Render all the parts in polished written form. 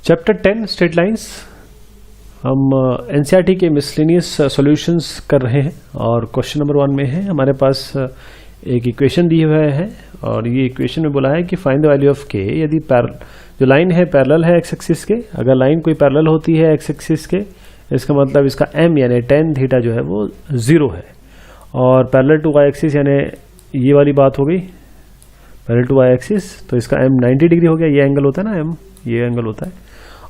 Chapter 10 straight lines. हम NCERT के miscellaneous solutions कर रहे हैं और क्वेश्चन नंबर 1 में है हमारे पास एक इक्वेशन दी हुआ है और ये इक्वेशन में बोला है कि फाइंड द वैल्यू ऑफ के। यदि जो लाइन है पैरेलल है एक्स एक्सिस के, अगर लाइन कोई पैरेलल होती है एक्स एक्सिस के, इसका मतलब इसका m यानी tan थीटा जो है वो 0 है और पैरेलल टू वाई एक्सिस यानी ये वाली बात हो गई पैरेलल टू वाई एक्सिस, तो इसका m 90 डिग्री हो गया। ये एंगल होता है ना m, ये एंगल होता है।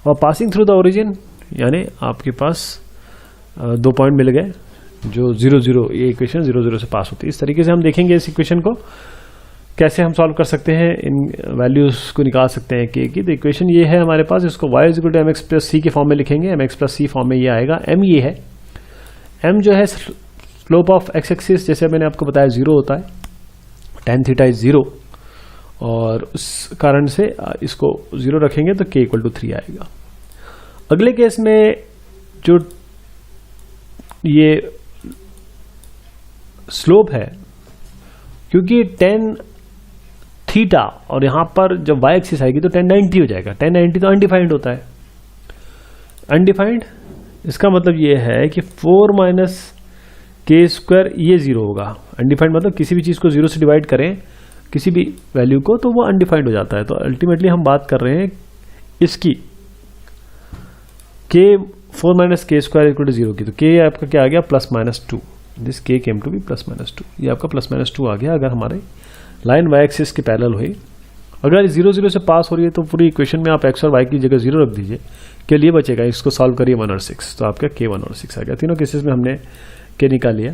और पासिंग थ्रू द ओरिजिन यानी आपके पास 2 पॉइंट मिल गए जो 0 0, ये इक्वेशन 0 0 से पास होती है। इस तरीके से हम देखेंगे इस इक्वेशन को कैसे हम सॉल्व कर सकते हैं, इन वैल्यूज को निकाल सकते हैं के की। तो इक्वेशन ये है हमारे पास, इसको y equal to mx plus C के फॉर्म में लिखेंगे। mx प्लस सी फॉर्म में ये आएगा। m ये है, m जो है स्लोप ऑफ x एक्सिस, जैसे मैंने आपको बताया 0 होता है, tan थीटा इज 0 और उस कारण से इसको 0 रखेंगे तो k इक्वल टू 3 आएगा। अगले केस में जो ये स्लोप है, क्योंकि tan थीटा और यहां पर जब y एक्सिस आएगी तो tan 90 हो जाएगा। tan 90 तो अनडिफाइंड होता है। अनडिफाइंड इसका मतलब ये है कि 4 माइनस के स्क्वायर ये 0 होगा। अनडिफाइंड मतलब किसी भी चीज को 0 से डिवाइड करें किसी भी वैल्यू को तो वो अनडिफाइंड हो जाता है। तो अल्टीमेटली हम बात कर रहे हैं इसकी k 4 minus k square equal to 0 की। तो k आपका क्या आ गया plus minus 2, this k came to be plus minus 2। ये आपका प्लस माइनस 2 आ गया अगर हमारे लाइन y एक्सिस के पैरेलल हुई। अगर 0 0 से पास हो रही है तो पूरी इक्वेशन में आप x और y की जगह 0 रख दीजिए, के लिए बचेगा। इसको सॉल्व करिए 1 और 6, तो आपका k 1 और 6 आ गया। तीनों केसेस में हमने k निकाल लिया।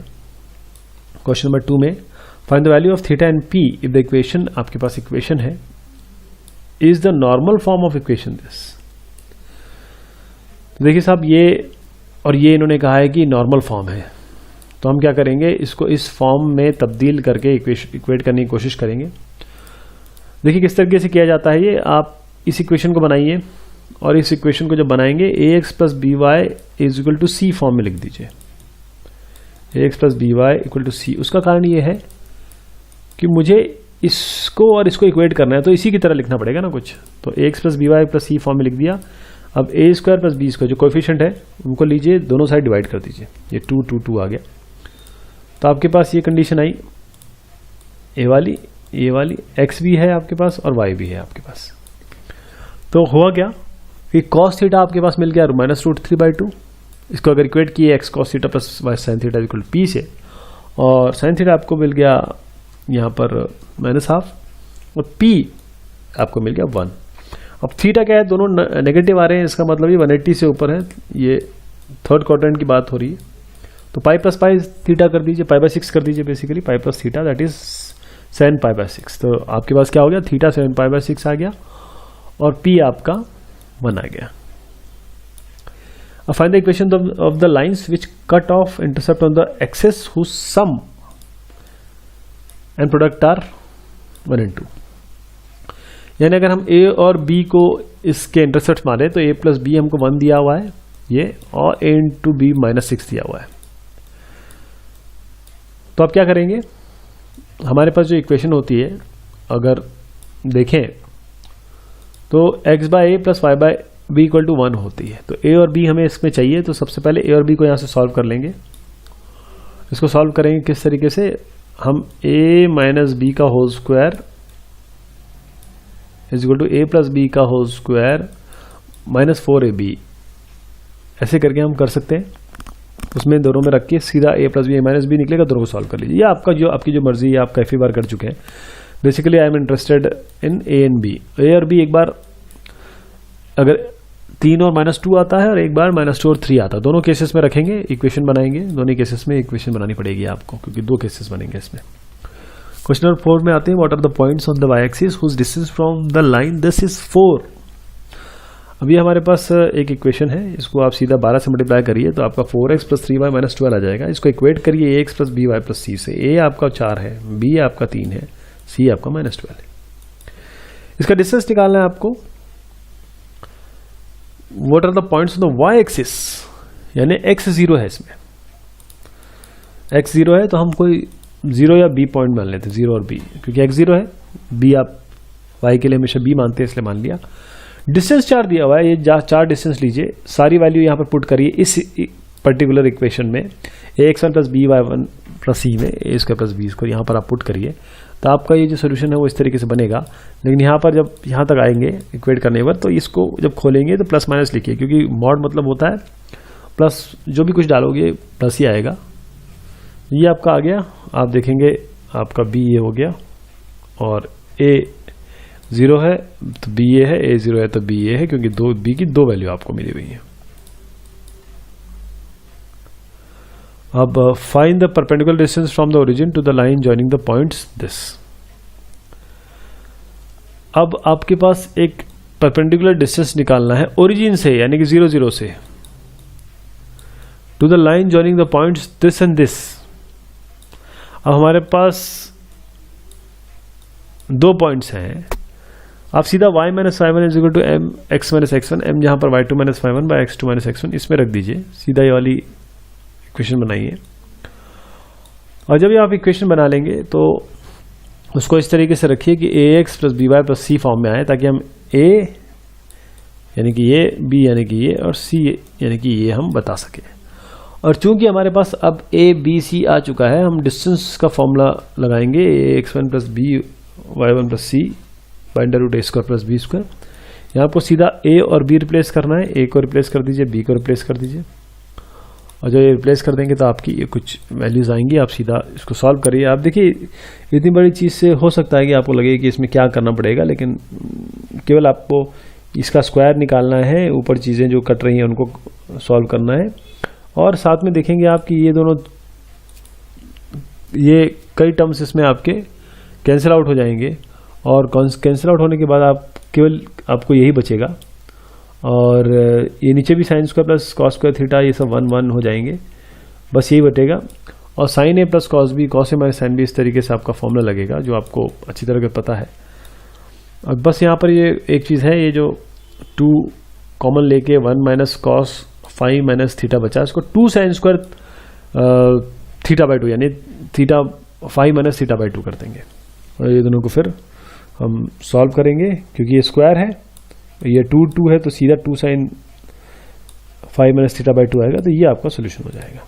क्वेश्चन नंबर 2 में find the value of theta and p if the equation, आपके पास इक्वेशन है, is the normal form of equation this. देखिए साहब, ये और ये इन्होंने कहा है कि नॉर्मल फॉर्म है, तो हम क्या करेंगे, इसको इस फॉर्म में तब्दील करके इक्वेट करने की कोशिश करेंगे। देखिए किस तरीके से किया जाता है ये। आप इस इक्वेशन को बनाइए और इस इक्वेशन को जब बनाएंगे ax plus B Y is equal to C form में लिख दीजिए। ax plus B Y equal to C. उसका कारण ये है कि मुझे इसको और इसको इक्वेट करना है तो इसी की तरह लिखना पड़ेगा ना कुछ। तो ax plus B Y plus C form में लिख दिया। अब A square plus B square जो कोएफिशिएंट है उनको लीजिए, दोनों साइड डिवाइड कर दीजिए। ये 2 2 2 आ गया। तो आपके पास ये कंडीशन आई, ए वाली एक्स भी है आपके पास और वाई भी है आपके पास। तो हुआ क्या कि कॉस थीटा आपके पास मिल गया -√3/2। इसको अगर इक्वेट किए x cos theta plus y sine theta equal p से, और साइन थीटा आपको मिल गया यहाँ पर -½ और पी आपको मिल गया 1। अब थीटा क्या है, दोनों नेगेटिव आ रहे हैं, इसका मतलब ये 180 से ऊपर है। ये थर्ड क्वाड्रेंट की बात हो रही है। तो पाई प्लस पाई थीटा कर दीजिए, π/6 कर दीजिए basically, pi plus theta that is sin π/6। तो आपके पास क्या हो गया, थीटा sin π/6 आ गया और p आपका 1 आ गया। अब find the equation of the lines which cut off intercept on the axis whose sum and product are 1 and 2। यानी अगर हम a और b को इसके इंटरसेप्ट माने तो a प्लस बी हमको 1 दिया हुआ है ये, और a इंटू बी -6 दिया हुआ है। तो आप क्या करेंगे, हमारे पास जो इक्वेशन होती है अगर देखें तो x by a plus y by b equal to 1 होती है। तो a और b हमें इसमें चाहिए, तो सबसे पहले a और b को यहाँ से सॉल्व कर लेंगे। इसको सॉल्व करेंगे किस तरीके से, हम a माइनस बी का whole square is equal to a plus b का होल स्क्वायर -4ab, ऐसे करके हम कर सकते हैं। उसमें दोनों में रख के सीधा a plus b minus b निकलेगा, दोनों को सॉल्व कर लीजिए। या आपकी जो मर्जी है, आप काफ़ी बार कर चुके हैं। Basically I am interested in a and b। a और b एक बार अगर 3 और -2 आता है और एक बार -2 और 3 आता है, दोनों केसेस में रखेंगे, इक्वेशन बनाएंगे। दोनों केसेस में इक्वेशन बनानी पड़ेगी आपको, क्योंकि 2 केसेस बनेंगे इसमें। क्वेश्चन नंबर 4 में आते हैं, what are the points on the Y axis whose distance from the line this is 4। अभी हमारे पास एक इक्वेशन है, इसको आप सीधा 12 से मल्टीप्लाई करिए तो आपका 4x प्लस 3y माइनस 12 आ जाएगा। इसको इक्वेट करिए ax plus B Y plus C से। a आपका 4 है, b आपका 3 है, c आपका -12 है। इसका डिस्टेंस निकालना है आपको। What are the points on the Y axis, यानी x 0 है इसमें, x 0 है तो हम कोई 0 या b पॉइंट मान लेते हैं, 0 और b, क्योंकि x 0 है, b आप y के लिए हमेशा b मानते हैं इसलिए मान लिया। डिस्टेंस 4 दिया हुआ है, ये 4 डिस्टेंस लीजिए, सारी वैल्यू यहाँ पर पुट करिए इस पर्टिकुलर इक्वेशन में, ax1 plus B Y one plus C में A square plus B square यहाँ पर आप पुट करिए, तो आपका ये जो सोल्यूशन है वो इस तरीके से बनेगा। लेकिन यहाँ पर जब यहाँ तक आएंगे इक्वेट करने पर, तो इसको जब खोलेंगे तो प्लस माइनस लिखिए, क्योंकि मॉड मतलब होता है प्लस, जो भी कुछ डालोगे प्लस ही आएगा। ये आपका आ गया, आप देखेंगे आपका बी ए हो गया, और ए 0 है तो बी ए है, ए 0 है तो बी ए है, क्योंकि बी की 2 वैल्यू आपको मिली हुई है। अब find the perpendicular distance from the origin to the line joining the points this. अब आपके पास एक परपेंडिकुलर डिस्टेंस निकालना है ओरिजिन से, यानी कि 0 0 से, to the line joining the points this and this. अब हमारे पास 2 पॉइंट्स हैं, आप सीधा y minus y one is equal to m x minus x one, m जहां पर y2 minus y one by x2 minus x1 इसमें रख दीजिए, सीधा ये वाली इक्वेशन बनाइए। और जब ये आप इक्वेशन बना लेंगे तो उसको इस तरीके से रखिए कि ax plus B Y plus C form में आए, ताकि हम a यानी कि ये, b यानी कि ये, और c यानी कि ये हम बता सकें। और चूंकि हमारे पास अब a b c आ चुका है, हम डिस्टेंस का फॉर्मूला लगाएंगे, ax1 plus B Y one plus c by under root a square plus B square. यहाँ आपको सीधा a और b रिप्लेस करना है, a को रिप्लेस कर दीजिए, b को रिप्लेस कर दीजिए, और जब ये रिप्लेस कर देंगे तो आपकी ये कुछ वैल्यूज आएंगी। आप सीधा इसको सॉल्व करिए। आप देखिए इतनी बड़ी चीज़ से हो सकता है कि आपको लगे कि इसमें क्या करना पड़ेगा, लेकिन केवल आपको इसका स्क्वायर निकालना है, ऊपर चीज़ें जो कट रही हैं उनको सॉल्व करना है, और साथ में देखेंगे आप कि ये दोनों, ये कई टर्म्स इसमें आपके कैंसिल आउट हो जाएंगे, और कैंसिल आउट होने के बाद आप केवल आपको यही बचेगा, और ये नीचे भी sine square plus cos square theta ये सब 1 1 हो जाएंगे, बस यही बटेगा। और sign A plus cos B, cos A minus sine B, इस तरीके से आपका फॉर्मूला लगेगा जो आपको अच्छी तरह से पता है। अब बस यहाँ पर ये एक चीज़ है, ये जो 2 कॉमन लेके 1 माइनस कॉस 5 माइनस थीटा बचा, इसको 2 साइन स्क्वायर थीटा बाई 2 यानी थीटा 5 माइनस थीटा बाई 2 कर देंगे, और ये दोनों को फिर हम सॉल्व करेंगे, क्योंकि ये स्क्वायर है, ये 2 2 है, तो सीधा 2 साइन 5 माइनस थीटा बाई 2 आएगा, तो ये आपका सोल्यूशन हो जाएगा।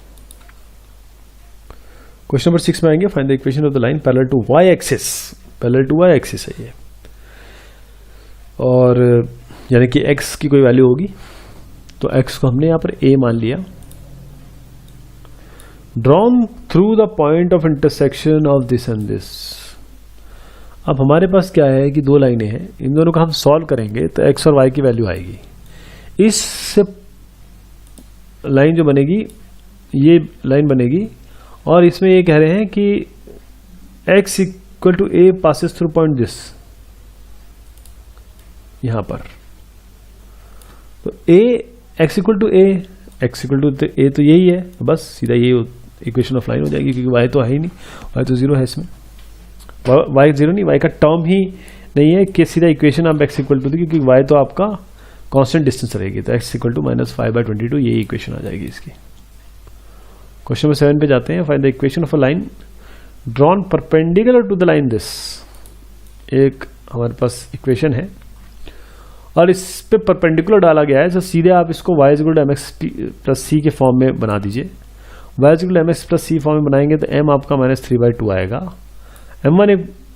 क्वेश्चन नंबर 6 में आएंगे, find the equation of the line parallel to y axis. Parallel to y axis है ये, और यानी कि x की कोई वैल्यू होगी, तो x को हमने यहाँ पर a मान लिया। Drawn through the point of intersection of this and this. अब हमारे पास क्या है कि 2 लाइनें हैं, इन दोनों को हम सॉल्व करेंगे तो x और y की वैल्यू आएगी। इससे लाइन जो बनेगी, ये लाइन बनेगी, और इसमें ये कह रहे हैं कि x equal to a passes through point this, यहां पर तो a x equal to a, x equal to a तो यही है, बस सीधा यही इक्वेशन ऑफ लाइन हो जाएगी, क्योंकि y तो है ही नहीं, y तो 0 है इसमें, y 0 नहीं, y का टर्म ही नहीं है कि सीधा इक्वेशन आप x इक्वल टू, क्योंकि y तो आपका कांस्टेंट डिस्टेंस रहेगी, तो x इक्वल टू माइनस 5/22 यही इक्वेशन आ जाएगी इसकी। क्वेश्चन नंबर 7 पे जाते हैं, find the equation of a line drawn perpendicular to the line this. एक हमारे पास इक्वेशन है और इस पे परपेंडिकुलर डाला गया है, तो सीधे आप इसको y equal to mx plus C के फॉर्म में बना दीजिए। y equal to mx plus C form में बनाएंगे तो m आपका -3/2 आएगा, m1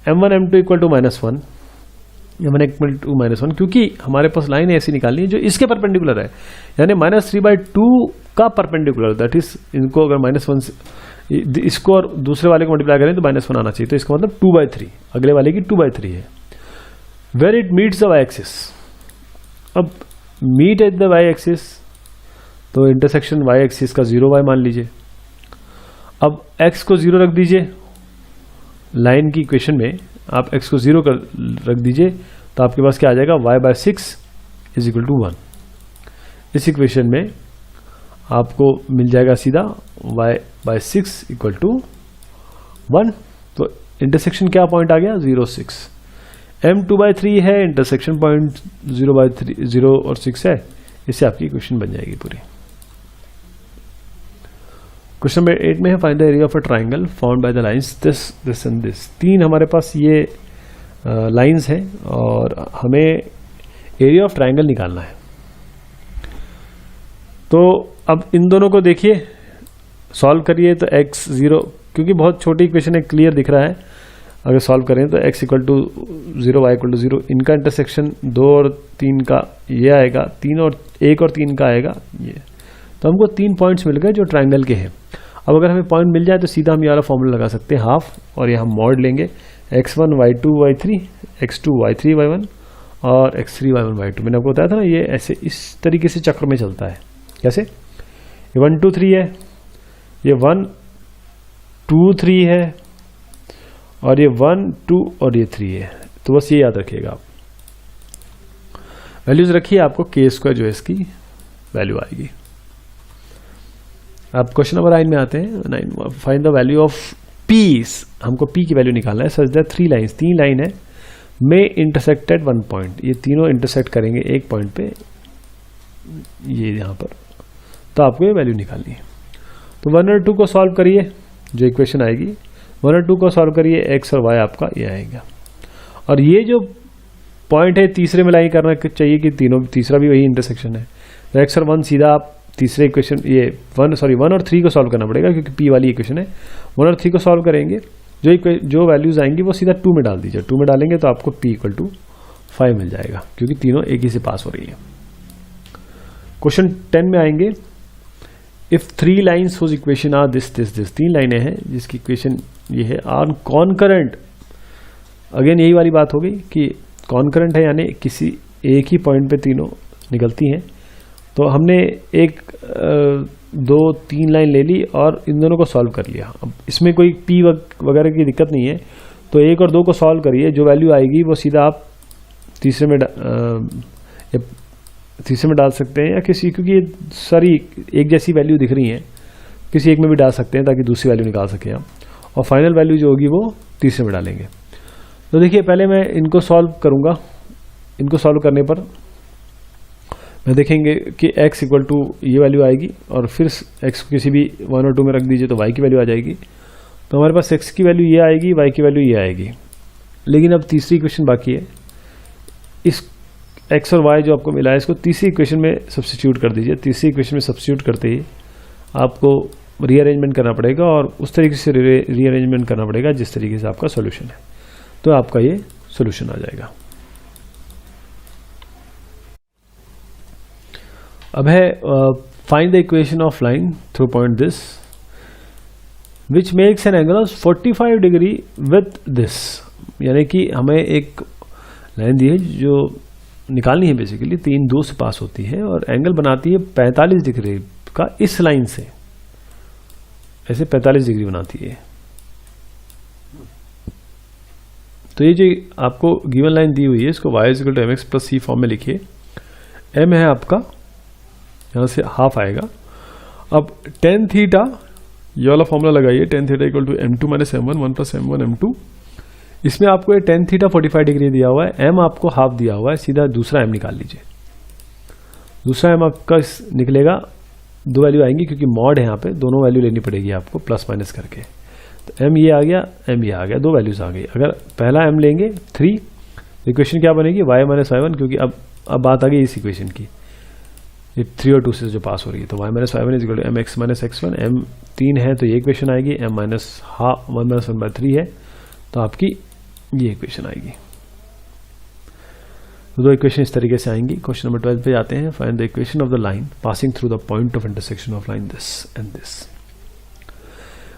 m2 equal to -1, m1 equal to -1, क्योंकि हमारे पास लाइन ऐसी निकालनी है जो इसके परपेंडिकुलर है, यानी -3/2 का परपेंडिकुलर, दैट इज इनको अगर -1 से इसको और दूसरे वाले को मल्टीप्लाई करें तो -1 आना चाहिए, तो इसका मतलब 2/3, अगले वाले की 2/3 है। Where it meets the Y axis, अब meet at the Y axis, तो इंटरसेक्शन वाई एक्सिस का 0y मान लीजिए। अब x को 0 रख दीजिए, लाइन की इक्वेशन में आप x को 0 रख दीजिए, तो आपके पास क्या आ जाएगा, y/6 इज इक्वल टू 1। इस इक्वेशन में आपको मिल जाएगा सीधा y/6 इक्वल टू 1, तो इंटरसेक्शन क्या पॉइंट आ गया, 0 6। m 2/3 है, इंटरसेक्शन पॉइंट 0 और 6 है, इससे आपकी इक्वेशन बन जाएगी पूरी। क्वेश्चन नंबर 8 में है, find the area of a triangle formed by the lines this this and this. 3 हमारे पास ये लाइंस हैं और हमें एरिया ऑफ ट्राइंगल निकालना है। तो अब इन दोनों को देखिए, सॉल्व करिए तो x0, क्योंकि बहुत छोटी इक्वेशन है, क्लियर दिख रहा है, अगर सॉल्व करें तो x equal to 0, y equal to 0, इनका इंटरसेक्शन 2 और 3 का ये आएगा, 1 और 3 का आएगा ये। तो हमको 3 पॉइंट्स मिल गए जो ट्राइंगल के हैं। अब अगर हमें पॉइंट मिल जाए तो सीधा हम ये वाला फॉर्मूला लगा सकते हैं, हाफ, और ये हम मॉड लेंगे x1 y2 y3, x2 y3 y1 और x3 y1 y2। मैंने आपको बताया था ना, ये ऐसे इस तरीके से चक्र में चलता है। कैसे? ये 1 2 3 है, ये 1 2 3 है, और ये 1 2 और ये 3 है। तो बस ये याद रखिएगा आप, वैल्यूज रखिए, आपको k स्क्वायर जो है इसकी वैल्यू आएगी। आप क्वेश्चन नंबर 9 में आते हैं। 9, find the value of peace. हमको p की वैल्यू निकालना है। सच दैट 3 लाइन है, मे इंटरसेक्टेड 1 पॉइंट, ये तीनों इंटरसेक्ट करेंगे एक पॉइंट पे, ये यहाँ पर, तो आपको ये वैल्यू निकालनी है। तो 1 और 2 को सॉल्व करिए, जो इक्वेशन आएगी 1 और 2 को सॉल्व करिए, x और y आपका ये आएगा। और ये जो पॉइंट है तीसरे में लाइन करना चाहिए कि तीनों, तीसरा भी वही इंटरसेक्शन है, तो x और 1 सीधा आप तीसरे इक्वेशन, ये 1 और 3 को सॉल्व करना पड़ेगा क्योंकि p वाली इक्वेशन है। 1 और 3 को सॉल्व करेंगे, जो वैल्यूज आएंगी वो सीधा 2 में डाल दीजिए। 2 में डालेंगे तो आपको p इक्वल टू 5 मिल जाएगा, क्योंकि तीनों एक ही से पास हो रही है। क्वेश्चन 10 में आएंगे, if 3 lines whose equation are this 3 लाइनें हैं जिसकी इक्वेशन ये है, आर कॉन्करेंट। अगेन यही वाली बात हो गई कि कॉन्करेंट है, यानी किसी एक ही पॉइंट पे तीनों निकलती हैं। तो हमने 1 2 3 लाइन ले ली और इन दोनों को सॉल्व कर लिया। अब इसमें कोई p वगैरह की दिक्कत नहीं है, तो 1 और 2 को सॉल्व करिए, जो वैल्यू आएगी वो सीधा आप तीसरे में डाल सकते हैं, या किसी, क्योंकि ये सारी एक जैसी वैल्यू दिख रही हैं, किसी एक में भी डाल सकते हैं ताकि दूसरी वैल्यू निकाल सकें आप, और फाइनल वैल्यू जो होगी वो तीसरे में डालेंगे। तो देखिए, पहले मैं इनको सॉल्व करूंगा। इनको सॉल्व करने पर मैं देखेंगे कि x इक्वल टू ये वैल्यू आएगी, और फिर x को किसी भी 1 और 2 में रख दीजिए तो y की वैल्यू आ जाएगी। तो हमारे पास x की वैल्यू ये आएगी, y की वैल्यू ये आएगी। लेकिन अब तीसरी इक्वेशन बाकी है, इस x और y जो आपको मिला है इसको तीसरी इक्वेशन में सब्स्टिट्यूट कर दीजिए। तीसरी इक्वेशन में सब्स्टिट्यूट करते ही आपको रीअरेंजमेंट करना पड़ेगा, और उस तरीके से रीअरेंजमेंट करना पड़ेगा जिस तरीके से आपका सॉल्यूशन है, तो आपका ये सॉल्यूशन आ जाएगा। अब है find the equation of line through point this which makes an angle of 45 degree with this. यानी कि हमें एक लाइन दी है जो निकालनी है, बेसिकली 3 2 से पास होती है और एंगल बनाती है 45 डिग्री का इस लाइन से, ऐसे 45 डिग्री बनाती है। तो ये जो आपको गिवन लाइन दी हुई है इसको y इक्वल टू mx प्लस c फॉर्म में लिखिए। m है आपका, यहाँ से हाफ आएगा। अब tan थीटा ये वाला फॉर्मूला लगाइए, tan theta equal to m2 minus m1 1 plus m1 m2। इसमें आपको ये tan थीटा 45 डिग्री दिया हुआ है, m आपको हाफ दिया हुआ है, सीधा दूसरा m निकाल लीजिए। दूसरा m आपका निकलेगा, 2 वैल्यू आएंगी क्योंकि मॉड है, यहाँ पे दोनों वैल्यू लेनी पड़ेगी आपको प्लस माइनस करके। तो m ये आ गया, m ये आ गया, 2 वैल्यूज आ गई। अगर पहला m लेंगे 3, इक्वेशन क्या बनेगी y माइनस y1, क्योंकि अब बात आ गई इस इक्वेशन की, ये 3 और 2 से जो पास हो रही है। तो y minus y1 is equal to mx minus x1। m 3 है तो ये इक्वेशन आएगी, m माइनस 1 माइनस 1/3 है तो आपकी ये इक्वेशन आएगी। तो 2 इक्वेशन इस तरीके से आएंगी। क्वेश्चन नंबर 12 पे जाते हैं। Find the equation of the line passing through the point of intersection of line this and this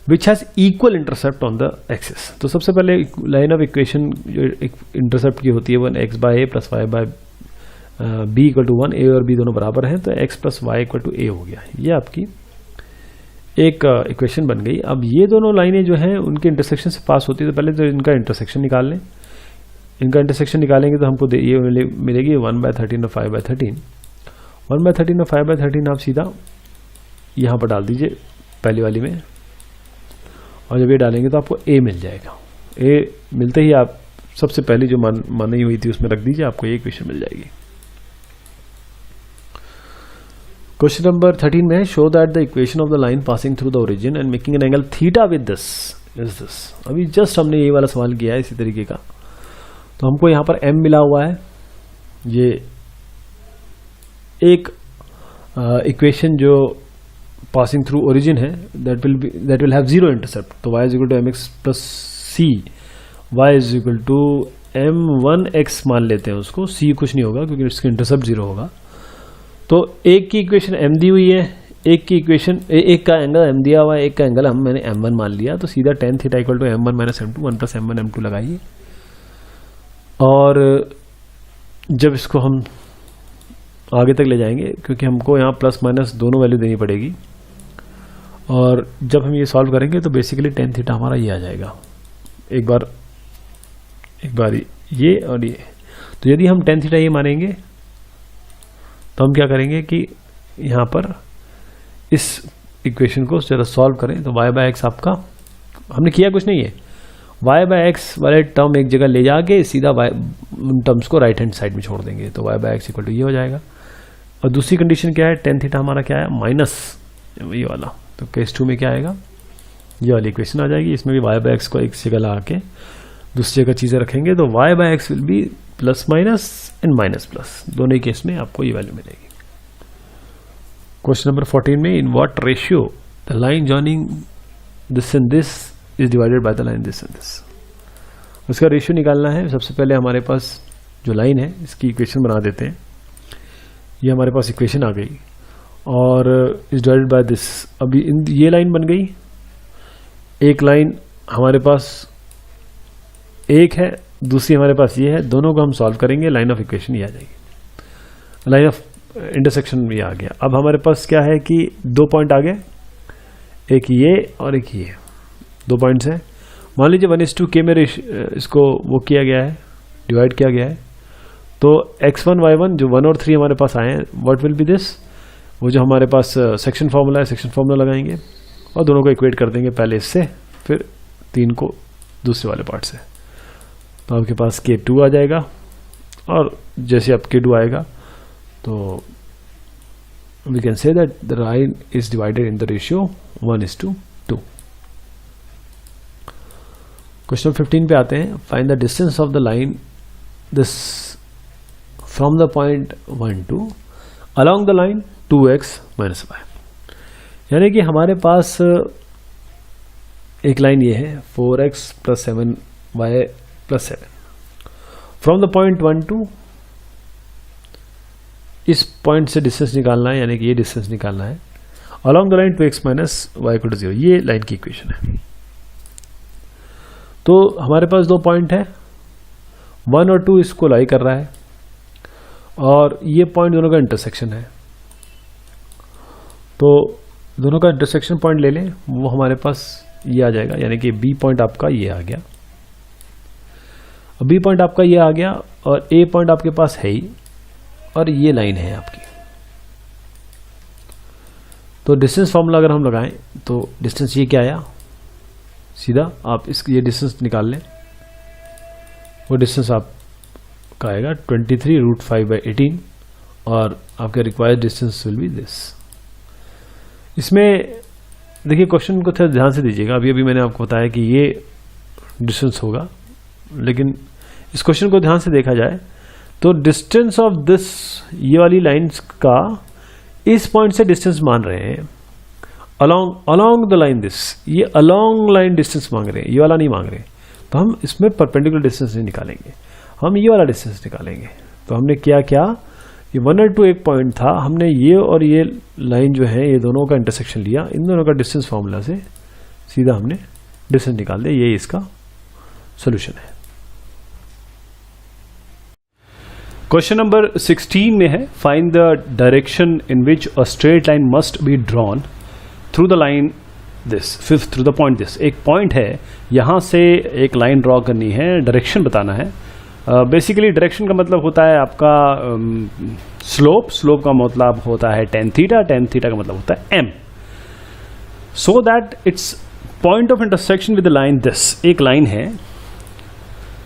which has equal intercept on the axis. तो सबसे पहले लाइन ऑफ इक्वेशन जो इंटरसेप्ट की होती है वो x by a plus y by b equal to 1, a और b दोनों बराबर हैं तो x plus y equal to a हो गया। ये आपकी एक इक्वेशन बन गई। अब ये दोनों लाइनें जो हैं उनके इंटरसेक्शन से पास होती है, तो पहले तो इनका इंटरसेक्शन निकाल लें। इनका इंटरसेक्शन निकालेंगे तो हमको ये मिलेगी 1/13 और 5/13। 1/13 और 5/13 आप सीधा यहाँ पर डाल दीजिए पहली वाली में, और जब ये डालेंगे तो आपको a मिल जाएगा। a मिलते ही आप सबसे पहली जो मानी हुई थी उसमें रख दीजिए, आपको ये इक्वेशन मिल जाएगी। क्वेश्चन नंबर 13 में है, show that the equation of the line passing through the origin and making an angle theta with this is this. अभी जस्ट हमने ये वाला सवाल किया है इसी तरीके का। तो हमको यहाँ पर m मिला हुआ है, ये एक इक्वेशन जो पासिंग थ्रू ओरिजिन है that will have zero intercept, तो y is equal to mx plus c, y is equal to m1x मान लेते हैं उसको, c कुछ नहीं होगा क्योंकि इसका इंटरसेप्ट जीरो होगा। तो एक की इक्वेशन m दी हुई है, एक की इक्वेशन एक का एंगल m दिया हुआ है, एक का एंगल मैंने m1 मान लिया, तो सीधा tan theta equal to m1 minus m2, 1 plus m1 m2 लगाइए। और जब इसको हम आगे तक ले जाएंगे, क्योंकि हमको यहाँ प्लस माइनस दोनों वैल्यू देनी पड़ेगी, और जब हम ये सॉल्व करेंगे तो बेसिकली tan थीटा हमारा ये आ जाएगा, एक बार ये और ये। तो यदि हम tan थीटा ये मानेंगे तो हम क्या करेंगे कि यहाँ पर इस इक्वेशन को जरा सॉल्व करें, तो y बाय एक्स आपका, हमने किया कुछ नहीं है, y बाय एक्स वाले टर्म एक जगह ले जाके सीधा उन टर्म्स को राइट हैंड साइड में छोड़ देंगे, तो y by x equal to ये हो जाएगा। और दूसरी कंडीशन क्या है, tan थीटा हमारा क्या है माइनस ये वाला, तो केस 2 में क्या आएगा, ये वाली इक्वेशन आ जाएगी। इसमें भी y बाय एक्स को एक जगह ला के दूसरी जगह चीज़ें रखेंगे, तो y by x will be plus minus and minus plus, दोनों ही केस में आपको ये वैल्यू मिलेगी। क्वेश्चन नंबर 14 में, in what ratio the line joining this and this is divided by the line this and this. उसका ratio निकालना है। सबसे पहले हमारे पास जो लाइन है इसकी इक्वेशन बना देते हैं। ये हमारे पास इक्वेशन आ गई और इज डिवाइडेड बाय दिस। अभी ये लाइन बन गई, एक लाइन हमारे पास एक है, दूसरी हमारे पास ये है, दोनों को हम सॉल्व करेंगे, लाइन ऑफ इक्वेशन ये आ जाएगी, लाइन ऑफ इंटरसेक्शन ये आ गया। अब हमारे पास क्या है कि दो पॉइंट आ गए, एक ये और एक ये, दो पॉइंट्स हैं। मान लीजिए 1:2 में इसको वो किया गया है, डिवाइड किया गया है, तो x1 y1 जो 1 और 3 हमारे पास आए हैं, व्हाट विल बी दिस, वो जो हमारे पास सेक्शन फार्मूला है, सेक्शन फार्मूला लगाएंगे और दोनों को इक्वेट कर देंगे, पहले इससे फिर 3 को दूसरे वाले पार्ट से, तो आपके पास k2 आ जाएगा। और जैसे अब k2 आएगा तो we can say that the line is divided in the ratio 1:2। Question 15 पे आते हैं। Find the distance of the line this from the point 1 2 along the line 2x minus y। यानी कि हमारे पास एक लाइन ये है 4x plus 7y plus 7। From the point 1 2 इस पॉइंट से डिस्टेंस निकालना है, यानी कि ये डिस्टेंस निकालना है along the line 2x minus y equal to 0। ये लाइन की इक्वेशन है। तो हमारे पास दो पॉइंट है, 1 और 2 इसको लाई कर रहा है और ये पॉइंट दोनों का इंटरसेक्शन है। तो दोनों का इंटरसेक्शन पॉइंट ले लें, वो हमारे पास ये आ जाएगा, यानी कि बी पॉइंट आपका ये आ गया, बी पॉइंट आपका ये आ गया और ए पॉइंट आपके पास है ही, और ये लाइन है आपकी। तो डिस्टेंस फॉर्मूला अगर हम लगाएं तो डिस्टेंस ये क्या आया, सीधा आप ये डिस्टेंस निकाल लें, वो डिस्टेंस आपका आएगा 23√5/18 और आपका required distance will be this. इसमें देखिए क्वेश्चन को थोड़ा ध्यान से दीजिएगा। अभी मैंने आपको बताया कि ये डिस्टेंस होगा, लेकिन इस क्वेश्चन को ध्यान से देखा जाए तो डिस्टेंस ऑफ दिस, ये वाली लाइंस का इस पॉइंट से डिस्टेंस मान रहे हैं अलोंग द लाइन दिस, ये अलोंग लाइन डिस्टेंस मांग रहे हैं, ये वाला नहीं मांग रहे। तो हम इसमें परपेंडिकुलर डिस्टेंस नहीं निकालेंगे, हम ये वाला डिस्टेंस निकालेंगे। तो हमने क्या ये 1 और 2 एक पॉइंट था, हमने ये और ये लाइन जो है ये दोनों का इंटरसेक्शन लिया, इन दोनों का डिस्टेंस फॉर्मूला से सीधा हमने डिस्टेंस निकाल दिया। ये इसका सोल्यूशन है। क्वेश्चन नंबर 16 में है, find the direction in which a straight line must be drawn through the line this, fifth through the point this. एक पॉइंट है, यहां से एक लाइन ड्रॉ करनी है, डायरेक्शन बताना है। बेसिकली डायरेक्शन का मतलब होता है आपका स्लोप का मतलब होता है tan थीटा का मतलब होता है m, so that it's point of intersection with the line this. एक लाइन है,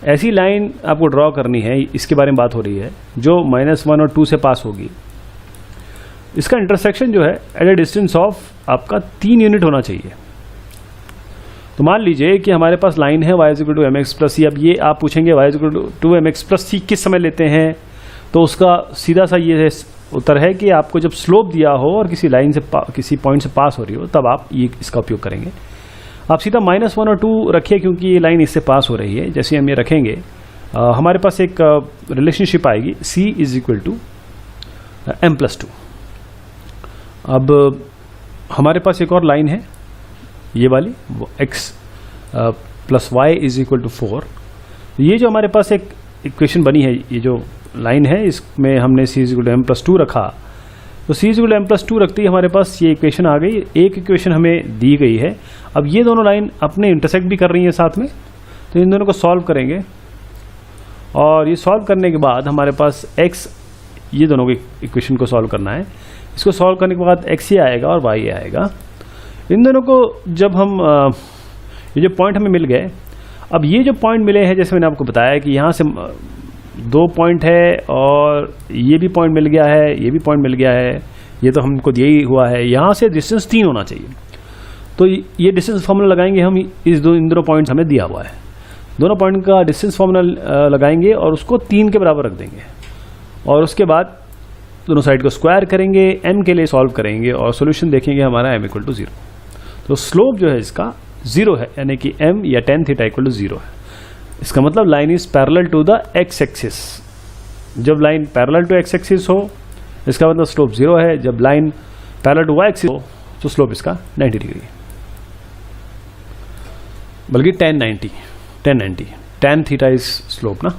ऐसी लाइन आपको ड्रॉ करनी है, इसके बारे में बात हो रही है, जो -1 और 2 से पास होगी। इसका इंटरसेक्शन जो है एट ए डिस्टेंस ऑफ आपका 3 यूनिट होना चाहिए। तो मान लीजिए कि हमारे पास लाइन है y = mx + c। अब ये आप पूछेंगे y = mx + c किस समय लेते हैं, तो उसका सीधा सा ये उत्तर है कि आपको जब स्लोप दिया हो और किसी लाइन से किसी पॉइंट से पास हो रही हो तब आप ये इसका उपयोग करेंगे। आप सीधा -1 और 2 रखिए क्योंकि ये लाइन इससे पास हो रही है। जैसे हम ये रखेंगे हमारे पास एक रिलेशनशिप आएगी C = m+2। अब हमारे पास एक और लाइन है ये वाली, वो x + y = 4। ये जो हमारे पास एक इक्वेशन बनी है, ये जो लाइन है इसमें हमने C = m+2 रखा, तो C = m+2 रखते ही हमारे पास ये इक्वेशन आ गई। एक इक्वेशन हमें दी गई है। अब ये दोनों लाइन अपने इंटरसेक्ट भी कर रही हैं साथ में, तो इन दोनों को सॉल्व करेंगे और ये सॉल्व करने के बाद हमारे पास x, ये दोनों की इक्वेशन को सॉल्व करना है। इसको सॉल्व करने के बाद x ये आएगा और y ये आएगा। इन दोनों को जब हम ये जो पॉइंट हमें मिल गए, अब ये जो पॉइंट मिले हैं जैसे मैंने आपको बताया कि यहाँ से 2 पॉइंट है और ये भी पॉइंट मिल गया है, ये भी पॉइंट मिल गया है, ये तो हमको दिया ही हुआ है। यहाँ से डिस्टेंस 3 होना चाहिए, तो ये डिस्टेंस फार्मूला लगाएंगे हम। इन दोनों पॉइंट्स हमें दिया हुआ है, दोनों पॉइंट का डिस्टेंस फार्मूला लगाएंगे और उसको 3 के बराबर रख देंगे और उसके बाद दोनों साइड को स्क्वायर करेंगे, m के लिए सॉल्व करेंगे और सोल्यूशन देखेंगे हमारा m = 0। तो स्लोप जो है इसका 0 है, यानी कि m या tan θ = 0 है। इसका मतलब line is parallel to the x axis. जब line parallel to x axis हो इसका मतलब स्लोप 0 है। जब line parallel to y axis हो तो स्लोप इसका 90 डिग्री है, बल्कि tan 90 tan θ इज स्लोप ना।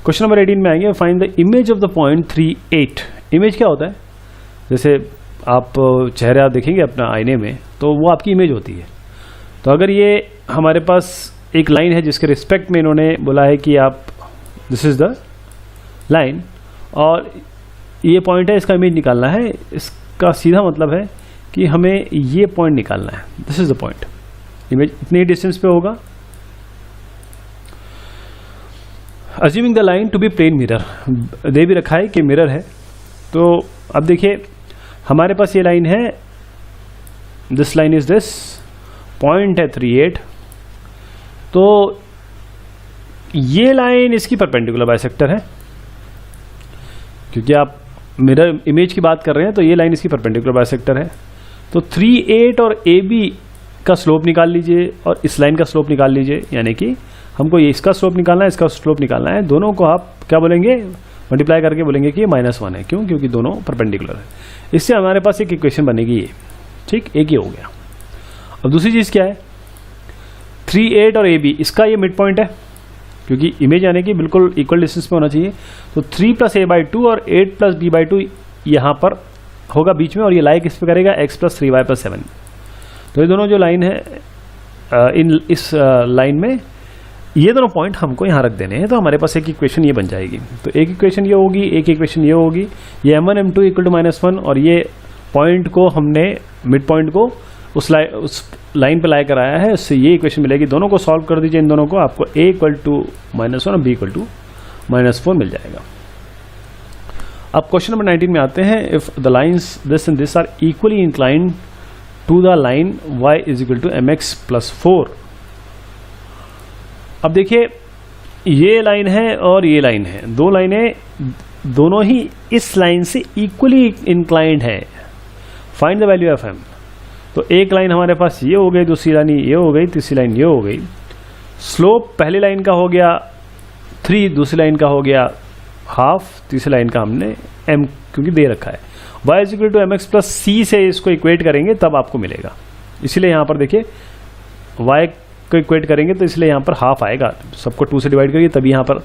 क्वेश्चन नंबर 18 में आएंगे, find the image of the point 38। Image क्या होता है? जैसे आप चेहरा देखेंगे अपना आईने में तो वो आपकी इमेज होती है। तो अगर ये हमारे पास एक लाइन है जिसके रिस्पेक्ट में इन्होंने बोला है कि आप दिस इज द लाइन और ये पॉइंट है, इसका इमेज निकालना है। इसका सीधा मतलब है कि हमें ये पॉइंट निकालना है, this is the point. Image इतनी डिस्टेंस पे होगा। Assuming the line to be plane mirror, दे भी रखा है कि मिरर है। तो अब देखिए हमारे पास ये लाइन है, this line is this, point है 38। तो ये लाइन इसकी परपेंडिकुलर बाइसेक्टर है, क्योंकि आप मिरर इमेज की बात कर रहे हैं तो ये लाइन इसकी परपेंडिकुलर बाइसेक्टर है। तो 38 और AB का स्लोप निकाल लीजिए और इस लाइन का स्लोप निकाल लीजिए, यानी कि हमको ये इसका स्लोप निकालना है, इसका स्लोप निकालना है। दोनों को आप क्या बोलेंगे, मल्टीप्लाई करके बोलेंगे कि ये -1 है। क्यों? क्योंकि दोनों परपेंडिकुलर है। इससे हमारे पास एक इक्वेशन बनेगी ये, ठीक, एक ही हो गया। अब दूसरी चीज क्या है, 38 और AB, इसका ये मिड पॉइंट है क्योंकि इमेज आने की बिल्कुल इक्वल डिस्टेंस पे होना चाहिए। तो 3 + a/2 और 8 + b/2 यहाँ पर होगा बीच में, और ये लाई किस पे करेगा, x + 3y + 7। तो ये दोनों जो लाइन है इस लाइन में ये दोनों पॉइंट हमको यहाँ रख देने हैं। तो हमारे पास एक इक्वेशन ये बन जाएगी। तो एक इक्वेशन ये होगी, एक इक्वेशन ये होगी। ये m1 m2 = -1 और ये पॉइंट को हमने मिड पॉइंट को उस लाइन पे लाई कर आया है, उससे ये इक्वेशन मिलेगी। दोनों को सॉल्व कर दीजिए, इन दोनों को, आपको a = -1 और b = -4 मिल जाएगा। अब क्वेश्चन नंबर 19 में आते हैं, if the lines this and this are equally inclined to the line y = mx + 4। अब देखिए ये लाइन है और ये लाइन है, दो लाइनें दोनों ही इस लाइन से इक्वली इंक्लाइंड है। Find the value of m। तो एक लाइन हमारे पास ये हो गई, दूसरी लाइन ये हो गई, तीसरी लाइन ये हो गई। स्लोप पहली लाइन का हो गया 3, दूसरी लाइन का हो गया हाफ, तीसरी लाइन का हमने m क्योंकि दे रखा है। y = mx + c से इसको इक्वेट करेंगे तब आपको मिलेगा। इसलिए यहाँ पर देखिए y को इक्वेट करेंगे तो इसलिए यहाँ पर हाफ आएगा, सबको 2 से डिवाइड करिए तभी यहाँ पर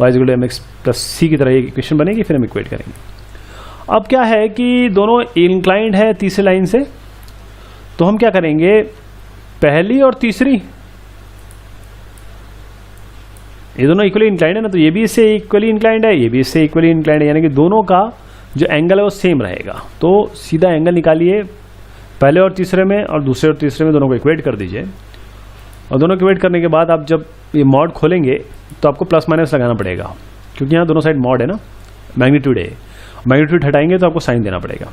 y = mx + c की तरह एक इक्वेशन बनेगी, फिर हम इक्वेट करेंगे। अब क्या है कि दोनों इंक्लाइंड है तीसरी लाइन से, तो हम क्या करेंगे, पहली और तीसरी ये दोनों इक्वली इंक्लाइंड है ना, तो ये भी इससे इक्वली इंक्लाइंड है, ये भी इससे इक्वली इंक्लाइंड है, यानी कि दोनों का जो एंगल है वो सेम रहेगा। तो सीधा एंगल निकालिए पहले और तीसरे में, और दूसरे और तीसरे में दोनों को इक्वेट कर दीजिए। और दोनों को इक्वेट करने के बाद आप जब ये मॉड खोलेंगे तो आपको +- लगाना पड़ेगा, क्योंकि यहाँ दोनों साइड मॉड है ना, मैग्नीट्यूड है। मैग्नीट्यूड हटाएंगे तो आपको साइन देना पड़ेगा।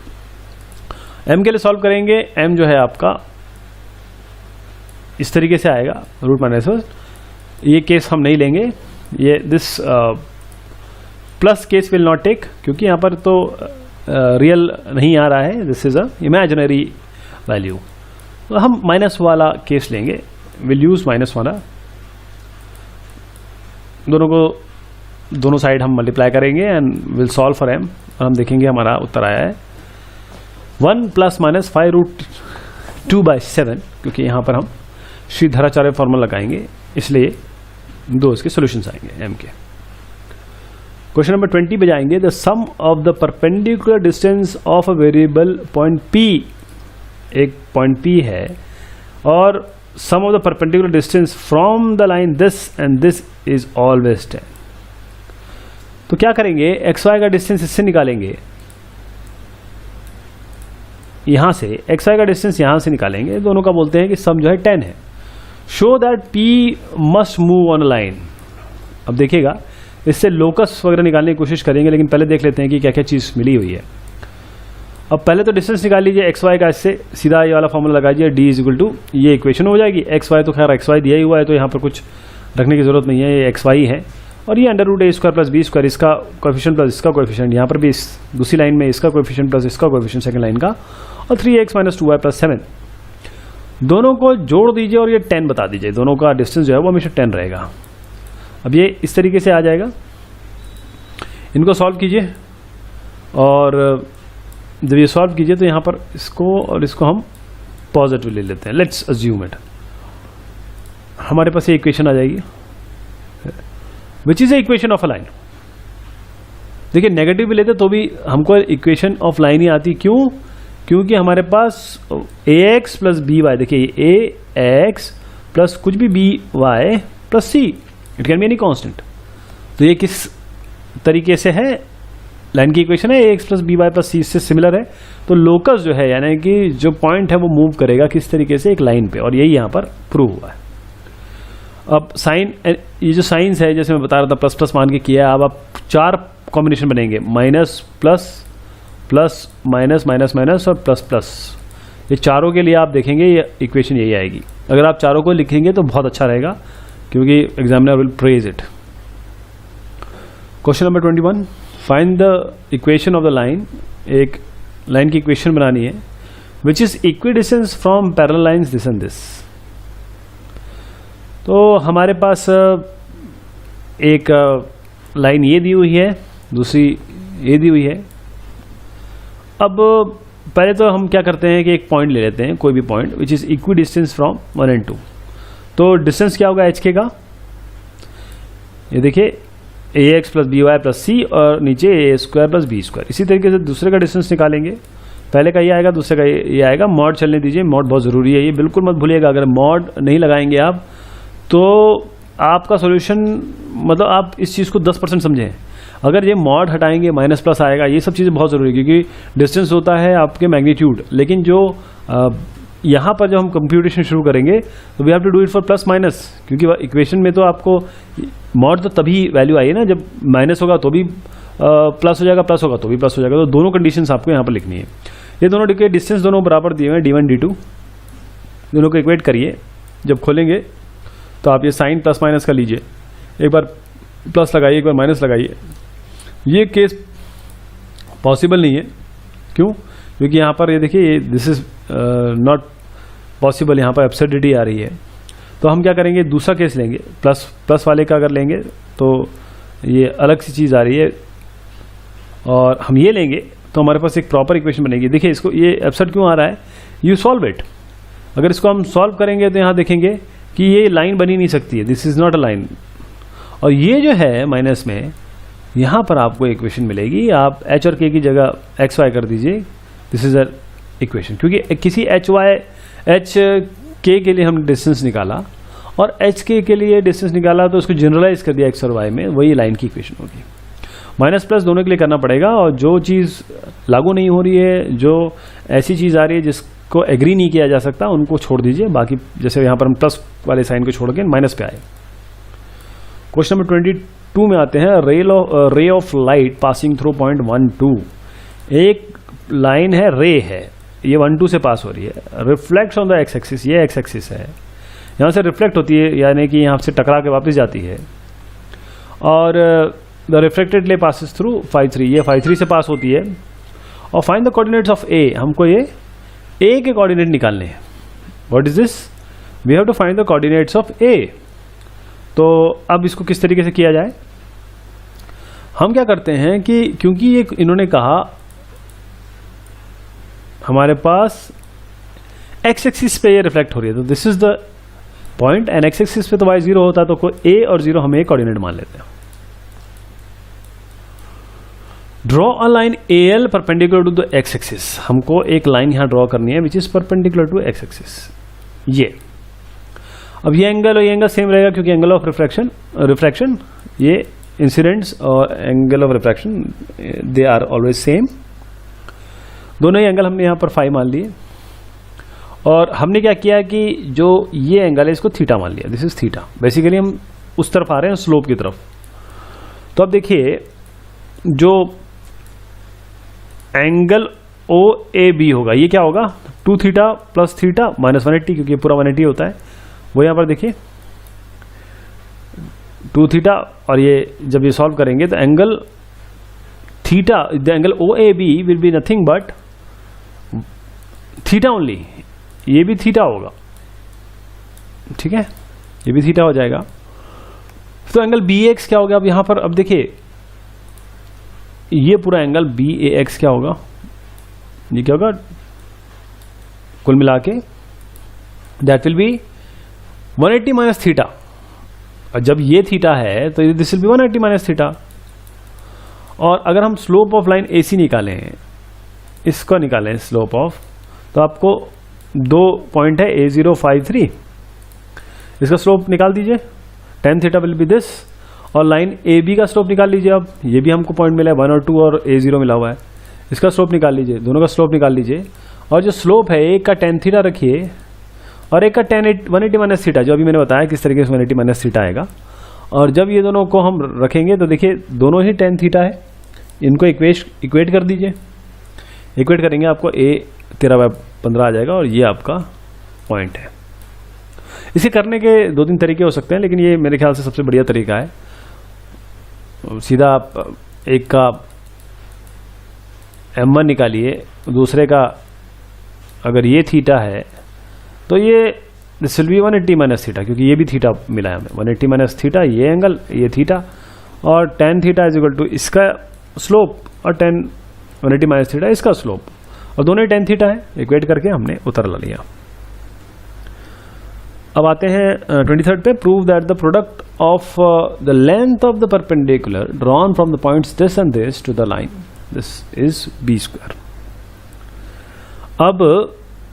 m के लिए सॉल्व करेंगे, m जो है आपका इस तरीके से आएगा, √-1। ये केस हम नहीं लेंगे, ये this plus case will not take, क्योंकि यहाँ पर तो रियल नहीं आ रहा है, this is a imaginary value. तो हम माइनस वाला केस लेंगे, विल यूज माइनस वाला। दोनों साइड हम मल्टीप्लाई करेंगे and will solve for m, और हम देखेंगे हमारा उत्तर आया है 1 + -5√2/7, क्योंकि यहाँ पर हम श्रीधराचार्य फॉर्मूला लगाएंगे, इसलिए 2 इसके सॉल्यूशंस आएंगे m के। क्वेश्चन नंबर 20 पे जाएंगे। The sum of the perpendicular distance of a variable point P, एक पॉइंट P है, और sum of the perpendicular distance from the line this and this is always 10। तो क्या करेंगे, एक्स वाई का डिस्टेंस इससे निकालेंगे, यहां से एक्स वाई का डिस्टेंस यहां से निकालेंगे, दोनों का बोलते हैं कि सम जो है 10 है। Show that P must move on a line. अब देखिएगा, इससे लोकस वगैरह निकालने की कोशिश करेंगे, लेकिन पहले देख लेते हैं कि क्या क्या चीज मिली हुई है। अब पहले तो डिस्टेंस निकाल लीजिए एक्स वाई का, इससे सीधा ये वाला फॉर्मूला लगाइए, d = ये इक्वेशन हो जाएगी। एक्स वाई तो खैर एक्स वाई दिया ही हुआ है, तो यहाँ पर कुछ रखने की जरूरत नहीं है, ये एक्स वाई है, और ये √a² + b², इसका कोएफिशिएंट प्लस इसका कोएफिशिएंट, यहाँ पर भी दूसरी लाइन में इसका कोएफिशिएंट प्लस इसका कोएफिशिएंट सेकंड लाइन का, और 3x - 2y + 7, दोनों को जोड़ दीजिए और ये 10 बता दीजिए। दोनों का डिस्टेंस जो है वो हमेशा 10 रहेगा। अब ये इस तरीके से आ जाएगा, इनको सॉल्व कीजिए, और जब ये सॉल्व कीजिए तो यहाँ पर इसको और इसको हम पॉजिटिव ले लेते हैं। लेट्स अज्यूम इट, हमारे पास ये इक्वेशन आ जाएगी which is a equation of a line. देखिए नेगेटिव भी लेते तो भी हमको इक्वेशन ऑफ लाइन ही आती, क्यों? क्योंकि हमारे पास ax + by, देखिए ax प्लस कुछ भी by + c, it can be any constant. तो ये किस तरीके से है, लाइन की इक्वेशन है, ax + by + c से सिमिलर है। तो लोकस जो है, यानी कि जो पॉइंट है वो मूव करेगा किस तरीके से, एक लाइन पे, और यही यहाँ पर प्रूव हुआ है। अब साइन, ये जो साइंस है जैसे मैं बता रहा था, प्लस प्लस मान के किया है। अब आप 4 कॉम्बिनेशन बनेंगे, minus plus plus minus minus minus और प्लस प्लस, ये चारों के लिए आप देखेंगे ये इक्वेशन यही आएगी। अगर आप चारों को लिखेंगे तो बहुत अच्छा रहेगा, क्योंकि examiner will praise it. Question number 21, find the equation of the line. एक लाइन की इक्वेशन बनानी है which is equidistance from parallel lines this and this. तो हमारे पास एक लाइन ये दी हुई है, दूसरी ये दी हुई है। अब पहले तो हम क्या करते हैं कि एक पॉइंट ले लेते हैं, कोई भी point which is equi distance from 1 and 2। तो डिस्टेंस क्या होगा HK का, ये देखिए ax + by + c, और नीचे a² + b²। इसी तरीके से दूसरे का डिस्टेंस निकालेंगे, पहले का ये आएगा, दूसरे का ये आएगा। मॉड चलने दीजिए, मॉड बहुत ज़रूरी है, ये बिल्कुल मत भूलिएगा। अगर मॉड नहीं लगाएंगे आप तो आपका सॉल्यूशन, मतलब आप इस चीज़ को 10% समझें। अगर ये मॉड हटाएंगे, माइनस प्लस आएगा, ये सब चीज़ें बहुत ज़रूरी है, क्योंकि डिस्टेंस होता है आपके मैग्नीट्यूड, लेकिन जो यहाँ पर जब हम कंप्यूटेशन शुरू करेंगे तो we have to do it for plus minus, क्योंकि इक्वेशन में तो आपको मॉड तो तभी वैल्यू आई है ना, जब माइनस होगा तो भी प्लस हो जाएगा, प्लस होगा तो भी प्लस हो जाएगा। तो दोनों कंडीशंस आपको यहाँ पर लिखनी है। ये दोनों के डिस्टेंस दोनों बराबर दिए हुए हैं, d1 d2, दोनों को इक्वेट करिए। जब खोलेंगे तो आप ये साइन प्लस माइनस का लीजिए, एक बार प्लस लगाइए, एक बार माइनस लगाइए। ये केस पॉसिबल नहीं है, क्यों? क्योंकि यहाँ पर ये देखिए, दिस इज नॉट पॉसिबल, यहाँ पर एब्सर्डिटी आ रही है। तो हम क्या करेंगे, दूसरा केस लेंगे, प्लस वाले का अगर लेंगे तो ये अलग सी चीज़ आ रही है, और हम ये लेंगे तो हमारे पास एक प्रॉपर इक्वेशन बनेगी। देखिए इसको, ये एब्सर्ड क्यों आ रहा है, यू सॉल्व इट। अगर इसको हम सॉल्व करेंगे तो यहाँ देखेंगे कि ये लाइन बनी नहीं सकती है, this is not a line. और ये जो है माइनस में, यहाँ पर आपको इक्वेशन मिलेगी, आप h और k की जगह x y कर दीजिए, दिस इज अ इक्वेशन। क्योंकि किसी h k के लिए हम डिस्टेंस निकाला और h k के लिए डिस्टेंस निकाला, तो उसको जनरलाइज कर दिया x और y में, वही लाइन की इक्वेशन होगी। माइनस प्लस दोनों के लिए करना पड़ेगा, और जो चीज़ लागू नहीं हो रही है, जो ऐसी चीज़ आ रही है जिसको एग्री नहीं किया जा सकता, उनको छोड़ दीजिए। बाकी जैसे यहाँ पर हम प्लस वाले साइन को छोड़ के माइनस पे आए। क्वेश्चन नंबर 22 में आते हैं, ray of light passing through point 1 2। एक लाइन है, रे है, ये 1 2 से पास हो रही है, reflects on the x axis, ये एक्स एक्सिस है, यहाँ से रिफ्लेक्ट होती है, यानी कि यहाँ से टकरा के वापस जाती है। और the reflected ray passes through 5 3, ये 5 3 से पास होती है, और find the coordinates of A, हमको ये ए के कोऑर्डिनेट निकालने हैं। What is this? We have to find the coordinates of A. तो अब इसको किस तरीके से किया जाए? हम क्या करते हैं कि क्योंकि ये इन्होंने कहा हमारे पास एक्स एक्सिस पे ये रिफ्लेक्ट हो रही है, तो this is the point, and x axis पे तो y 0 होता है, तो कोई a और 0 हम एक कोऑर्डिनेट मान लेते हैं। Draw a line AL perpendicular to the x axis, हमको एक लाइन यहां ड्रॉ करनी है which is perpendicular to x axis. ये अब ये एंगल और ये एंगल सेम रहेगा क्योंकि एंगल ऑफ रिफ्रैक्शन ये इंसिडेंट्स और angle of refraction they are always same. दोनों ही एंगल हमने यहां पर फाई मान लिए, और हमने क्या किया कि जो ये एंगल है इसको थीटा मान लिया, दिस इज थीटा। बेसिकली हम उस तरफ आ रहे हैं, स्लोप की तरफ। तो अब देखिए जो एंगल OAB होगा ये क्या होगा? 2 थीटा प्लस थीटा माइनस 180, क्योंकि ये पूरा 180 होता है। वो यहां पर देखिए 2 थीटा, और ये जब ये सॉल्व करेंगे तो angle theta, the angle OAB will be nothing but theta only, ये भी थीटा होगा, ठीक है, ये भी थीटा हो जाएगा। तो एंगल BAX क्या होगा? अब यहां पर अब देखिए ये पूरा एंगल BAX क्या होगा? ये क्या होगा कुल मिला के? That will be 180 minus theta, और जब ये थीटा है तो this will be 180 minus theta. और अगर हम स्लोप ऑफ लाइन AC निकालें, इसको निकालें स्लोप ऑफ, तो आपको 2 पॉइंट है A0 53, इसका स्लोप निकाल दीजिए, tan theta will be this, और लाइन AB का स्लोप निकाल लीजिए। अब ये भी हमको पॉइंट मिला है 1 और 2 और A0 मिला हुआ है, इसका स्लोप निकाल लीजिए, दोनों का स्लोप निकाल लीजिए। और जो स्लोप है एक का tan थीटा रखिए और एक का tan 180 माइनस थीटा, जो अभी मैंने बताया किस तरीके से 180 माइनस थीटा आएगा। और जब ये दोनों को हम रखेंगे तो देखिए दोनों ही tan थीटा है, इनको इक्वेट कर दीजिए। इक्वेट करेंगे आपको A 13/15 आ जाएगा, और ये आपका पॉइंट है। इसे करने के 2-3 तरीके हो सकते हैं, लेकिन ये मेरे ख्याल से सबसे बढ़िया तरीका है। सीधा आप एक का M1 निकालिए, दूसरे का अगर ये थीटा है तो ये this will be 180 minus theta, क्योंकि ये भी थीटा मिला है हमें, 180 माइनस थीटा, ये एंगल, ये थीटा, और tan theta is equal to इसका स्लोप और tan 180 माइनस थीटा इसका स्लोप, और दोनों ही tan थीटा है। इक्वेट करके हमने उतर ला लिया। अब आते हैं 23rd पे। Prove that the product of the length of the perpendicular drawn from the points this and this to the line, this is B²। अब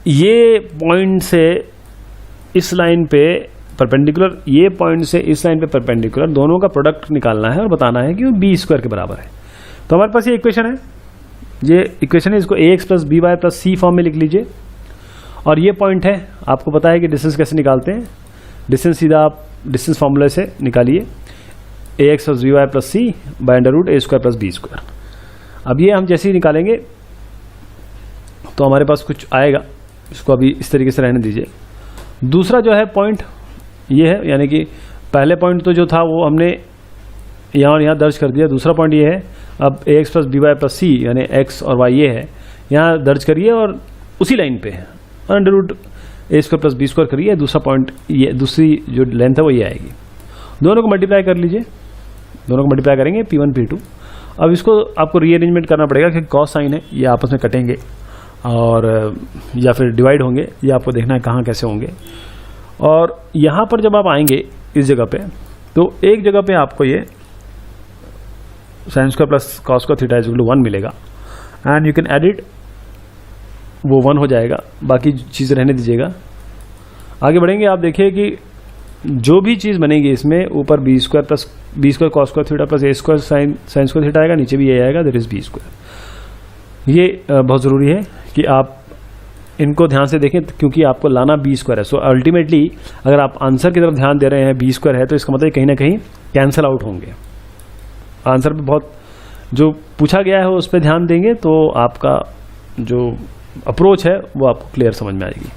ये पॉइंट से इस लाइन पे परपेंडिकुलर, ये पॉइंट से इस लाइन पे परपेंडिकुलर, दोनों का प्रोडक्ट निकालना है और बताना है कि वो B² के बराबर है। तो हमारे पास ये इक्वेशन है, ये इक्वेशन है, इसको AX plus BY plus C form में लिख लीजिए। और ये पॉइंट है, आपको पता है कि डिस्टेंस कैसे निकालते हैं। डिस्टेंस सीधा आप डिस्टेंस फॉर्मूले से निकालिए, AX plus BY plus C by √A² plus B²। अब ये हम जैसे ही निकालेंगे तो हमारे पास कुछ आएगा, इसको अभी इस तरीके से रहने दीजिए। दूसरा जो है पॉइंट ये है, यानी कि पहले पॉइंट तो जो था वो हमने यहाँ और यहाँ दर्ज कर दिया। दूसरा पॉइंट ये है, अब AX plus BY plus C यानी X और Y ये है, यहाँ दर्ज करिए और उसी लाइन पे है √A² प्लस B² करिए। दूसरा पॉइंट ये, दूसरी जो लेंथ है वो ये आएगी। दोनों को मल्टीप्लाई कर लीजिए, दोनों को मल्टीप्लाई करेंगे P1 P2। अब इसको आपको रीअरेंजमेंट करना पड़ेगा क्योंकि कॉस साइन है, ये आपस में कटेंगे और या फिर डिवाइड होंगे, ये आपको देखना है कहाँ कैसे होंगे। और यहाँ पर जब आप आएंगे इस जगह पे, तो एक जगह पे आपको ये sin² plus cos² theta is equal to 1 मिलेगा, एंड यू कैन एडिट, वो 1 हो जाएगा, बाकी चीज़ रहने दीजिएगा। आगे बढ़ेंगे, आप देखिए कि जो भी चीज़ बनेगी इसमें ऊपर B² plus B² cos² theta plus A² sin² theta आएगा, नीचे भी ये आएगा, दैट इज B²। ये बहुत ज़रूरी है कि आप इनको ध्यान से देखें क्योंकि आपको लाना B² है। सो अल्टीमेटली अगर आप आंसर की तरफ ध्यान दे रहे हैं B² है, तो इसका मतलब कहीं ना कहीं कैंसिल आउट होंगे। आंसर पे बहुत जो पूछा गया है उस पर ध्यान देंगे तो आपका जो अप्रोच है वो आपको क्लियर समझ में आएगी।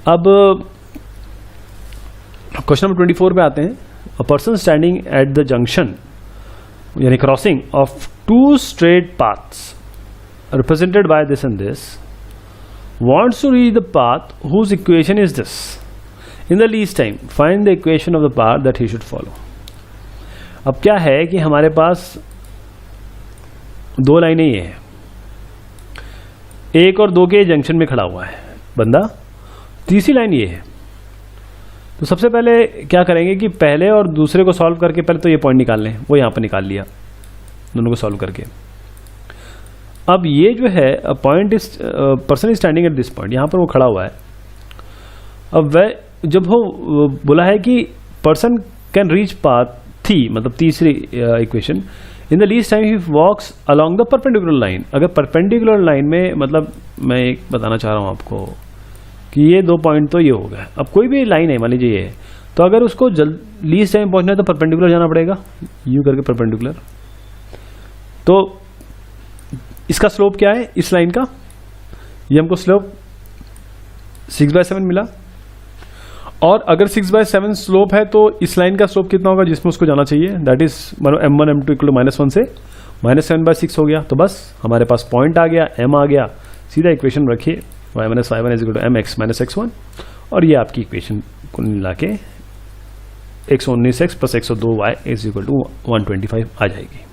अब क्वेश्चन नंबर 24 पे आते हैं। A person standing at the junction यानी crossing of 2 straight paths represented by this and this wants to reach the path whose equation is this. In the least time, find the equation of the path that he should follow. अब क्या है कि हमारे पास दो लाइनें ये हैं, 1 और 2 के जंक्शन में खड़ा हुआ है बंदा, तीसरी लाइन ये है। तो सबसे पहले क्या करेंगे कि पहले और दूसरे को सॉल्व करके पहले तो ये पॉइंट निकाल लें, वो यहाँ पर निकाल लिया दोनों को सॉल्व करके। अब ये जो है point is person is standing at this point, यहाँ पर वो खड़ा हुआ है। अब वह जब वो बोला है कि पर्सन कैन रीच पाथ थी, मतलब तीसरी equation, in the least time ही walks along the perpendicular line. अगर परपेंडिकुलर लाइन में, मतलब मैं एक बताना चाह रहा हूँ आपको कि ये 2 पॉइंट तो ये हो गया। अब कोई भी लाइन है, मान लीजिए ये, तो अगर उसको लीस्ट टाइम पहुंचना है तो परपेंडिकुलर जाना पड़ेगा, यू करके परपेंडिकुलर। तो इसका स्लोप क्या है इस लाइन का, ये हमको स्लोप 6/7 मिला। और अगर 6/7 स्लोप है तो इस लाइन का स्लोप कितना होगा जिसमें उसको जाना चाहिए, that is m1 m2 equal to -1 से -7/6 हो गया। तो बस हमारे पास पॉइंट आ गया, m आ गया, सीधा इक्वेशन रखिए y - y1 is equal to mx - x1, और ये आपकी इक्वेशन को मिला के 119x + 102y is equal to 125 आ जाएगी।